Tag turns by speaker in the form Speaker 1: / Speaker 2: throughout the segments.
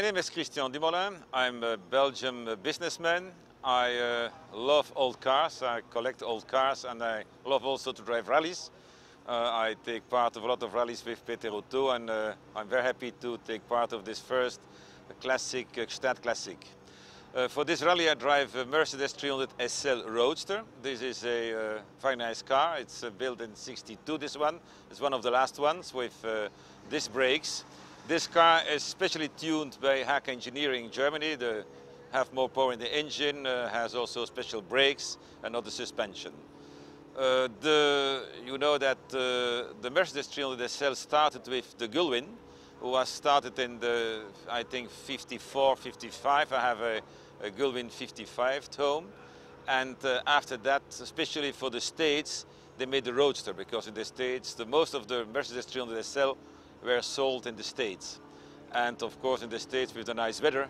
Speaker 1: name is Christian Dumoulin. I'm a Belgian businessman. I love old cars. I collect old cars and I love also to drive rallies. I take part of a lot of rallies with Peter Otto, and I'm very happy to take part of this first classic Gstaad Classic. For this rally I drive a Mercedes 300 SL Roadster. This is a very nice car. It's built in '62, this one. It's one of the last ones with disc brakes. This car is specially tuned by Hack Engineering in Germany. They have more power in the engine, has also special brakes and other suspension. You know that the Mercedes 300 SL started with the Gullwing, who was started in the, I think, 54, 55. I have a Gullwing 55 at home. And after that, especially for the States, they made the Roadster, because in the States, most of the Mercedes 300 SL were sold in the States. And of course, in the States, with the nice weather,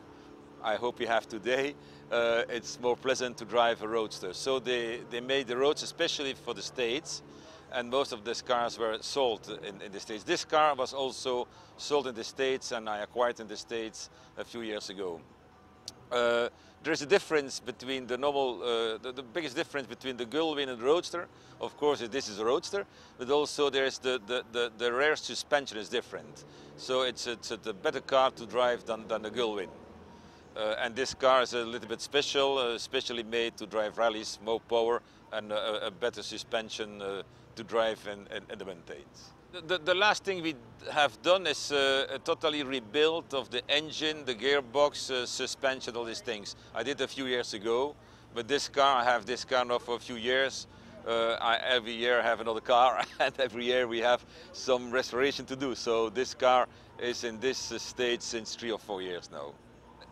Speaker 1: I hope we have today, it's more pleasant to drive a Roadster. So they made the Roadster especially for the States, and most of these cars were sold in the States. This car was also sold in the States, and I acquired in the States a few years ago. There's a difference between the normal, the biggest difference between the Gullwing and the Roadster. Of course, this is a Roadster, but also there's the rear suspension is different. So it's a better car to drive than the Gullwing. And this car is a little bit special, specially made to drive rallies, more power and a better suspension to drive in the mountains. The last thing we have done is a totally rebuild of the engine, the gearbox, suspension, all these things. I did a few years ago, but this car, I have this car now for a few years. Every year I have another car, and every year we have some restoration to do. So this car is in this state since 3 or 4 years now.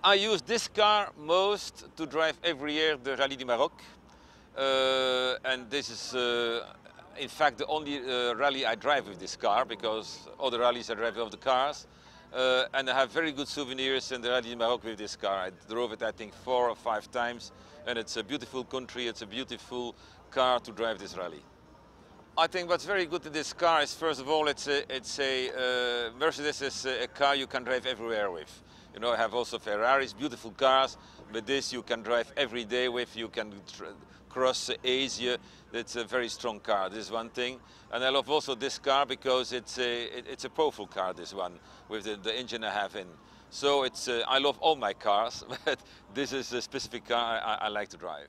Speaker 1: I use this car most to drive every year the Rallye du Maroc. And this is in fact the only rally I drive with this car, because other rallies I drive with the cars. And I have very good souvenirs in the Rallye du Maroc with this car. I drove it, I think, 4 or 5 times, and it's a beautiful country, it's a beautiful car to drive this rally. I think what's very good in this car is, first of all, Mercedes is a car you can drive everywhere with. You know, I have also Ferraris, beautiful cars, but this you can drive every day with. You can cross Asia. It's a very strong car. This is one thing. And I love also this car because it's a powerful car, this one, with the engine I have in. So I love all my cars, but this is a specific car I like to drive.